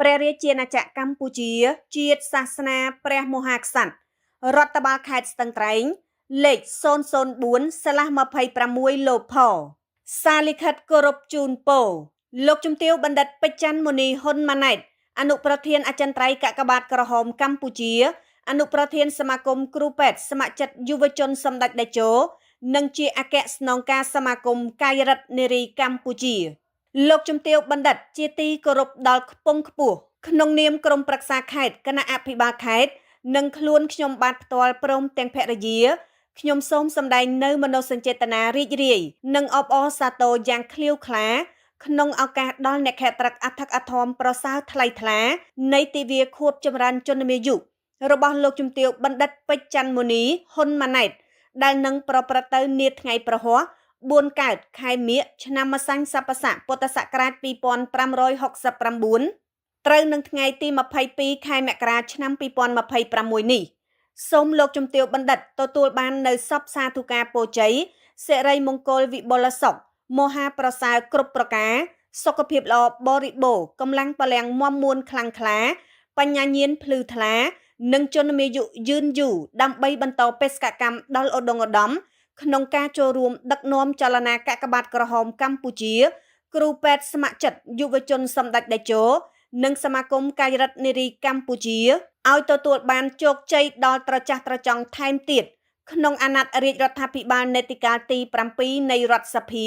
ព្រះរាជាណាចក្រកម្ពុជាជាតិសាសនាព្រះមហាក្សត្ររដ្ឋបាលខេត្តស្ទឹងត្រែងលេខ004/26លោកផសារលិខិតគោរពជូនពរលោកជំទាវបណ្ឌិតពេជ្រច័ន្ទមុនីហ៊ុនម៉ាណែតអនុប្រធានអចិន្ត្រៃយ៍កាកបាទក្រហមកម្ពុជាអនុប្រធានសមាគមគ្រូពេទ្យស្ម័គ្រចិត្តយុវជនសម្ដេចតេជោនិងជាអគ្គស្នងការសមាគមកាយរដ្ឋនារីកម្ពុជាលោកជំទាវបណ្ឌិតជាទីគោរពដល់ខ្ពង់ខ្ពស់ក្នុងនាមក្រុមប្រឹក្សាខេត្តគណៈអភិបាលខេត្តនិងខ្លួនខ្ញុំបាទផ្ទាល់ព្រមទាំងភរិយាខ្ញុំសូមសម្ដែងនៅមនោសញ្ចេតនារីករាយនិងអបអរសាទរយ៉ាងឃ្លាវខ្លាក្នុងឱកាសដល់អ្នកខេត្តត្រឹកអធិកអធមប្រសើរថ្លៃថ្លានៃទិវាខួបចម្រើនជនមាយុរបស់លោកជំទាវបណ្ឌិតពេជ្រច័ន្ទមុនីហ៊ុនម៉ាណែតដែលនឹងប្រព្រឹត្តទៅនាថ្ងៃប្រហ័ស4កើតខែមិញឆ្នាំម្សាញ់ស័ព្ទស័កពុទ្ធសករាជ2569ត្រូវនឹងថ្ងៃទី22ខែមករាឆ្នាំ2026នេះសូមលោកជំទាវបណ្ឌិតទទួលបាននៅសពសាធុការពរជ័យសិរីមង្គលវិបុលសុខមហាប្រសើរគ្រប់ប្រការសុខភាពល្អបរិបូរណ៍កម្លាំងពលំមាំមួនខ្លាំងក្លាបញ្ញាញាណភ្លឺថ្លានិងជនមាយុយឺនយូរដើម្បីបន្តបេសកកម្មដល់ឧត្តមឧត្តមក្នុងការចូលរួមដឹកនាំចលនាកាកបាទក្រហមកម្ពុជាគ្រូពេទ្យស្ម័គ្រចិត្តយុវជនសម្ដេចតេជោនិងសមាគមកាយរដ្ឋនារីកម្ពុជាឲ្យទទួលបានជោគជ័យដល់ត្រចះត្រចង់ថែមទៀតក្នុងអាណត្តិរាជរដ្ឋាភិបាលនេតិកាលទី7នៃរដ្ឋសភា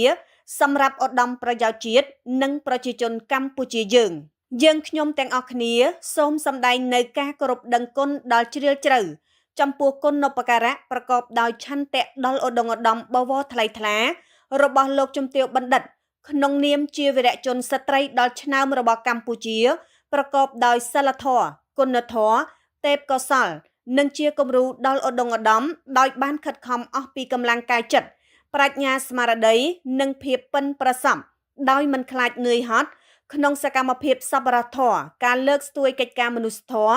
សម្រាប់ឧត្តមប្រយោជន៍ជាតិនិងប្រជាជនកម្ពុជាយើងខ្ញុំទាំងអស់គ្នាសូមសម្ដែងនៅការគោរពដឹងគុណដល់ជ្រាលជ្រៅចំពោះគុណូបការៈប្រកបដោយឆន្ទៈដល់ឧត្តមឧត្តមបវរថ្លៃថ្លារបស់លោកជំទាវបណ្ឌិតក្នុងនាមជាវីរៈជនស្ត្រីដ៏ឆ្នើមរបស់កម្ពុជាប្រកបដោយសិលធម៌គុណធម៌ទេពកោសល្យនិងជាគំរូដល់ឧត្តមឧត្តមដោយបានខិតខំអស់ពីកម្លាំងកាយចិត្តប្រាជ្ញាស្មារតីនិងភាពប៉ិនប្រសប់ដោយមិនខ្លាចនឿយហត់ក្នុងសកម្មភាពសប្បុរសធម៌ការលើកស្ទួយកិច្ចការមនុស្សធម៌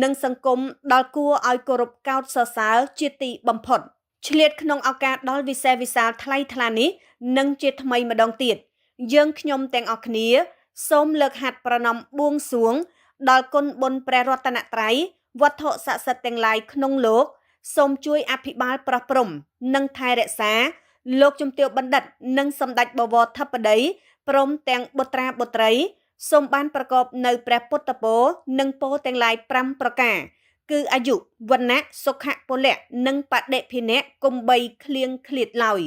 និងសង្គមដល់គួរឲ្យគោរពកោតសរសើរជាទីបំផុតឆ្លៀតក្នុងឱកាសដល់វិសេសវិសាលថ្លៃថ្លានេះនិងជាថ្មីម្ដងទៀតយើងខ្ញុំទាំងអស់គ្នាសូមលើកហាត់ប្រណម្យបួងសួងដល់គុណបុណ្យព្រះរតនត្រ័យវត្ថុស័ក្តិសិទ្ធិទាំងឡាយក្នុងលោកសូមជួយអភិបាលប្រោះព្រំនិងថែរក្សាលោកជំទាវបណ្ឌិតនិងសម្ដេចបវរធិបតីព្រមទាំងបុត្រាបុត្រីសូមបានប្រកបនៅព្រះពុទ្ធពរនិងពរទាំងឡាយ5ប្រការគឺអាយុវណ្ណៈសុខៈពលៈនិងបដិភិនៈកុំបីឃ្លៀងឃ្លាតឡើយ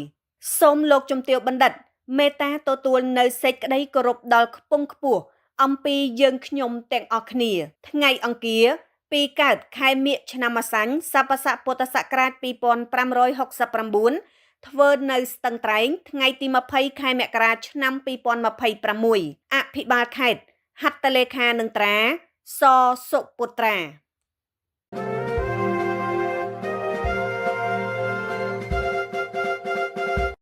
សូមលោកជំទាវបណ្ឌិតមេត្តាទទួលនៅសេចក្តីគោរពដល់ខ្ពង់ខ្ពស់អំពីយើងខ្ញុំទាំងអស់គ្នាថ្ងៃអង្គារ2កើតខែមិញឆ្នាំម្សាញ់ស័ព្ទស័កពុទ្ធសករាជ2569ធ្វើនៅស្ទឹងត្រែងថ្ងៃទី20ខែមករាឆ្នាំ2026អភិបាលខេត្តហត្ថលេខានឹងត្រាសសុពុត្រា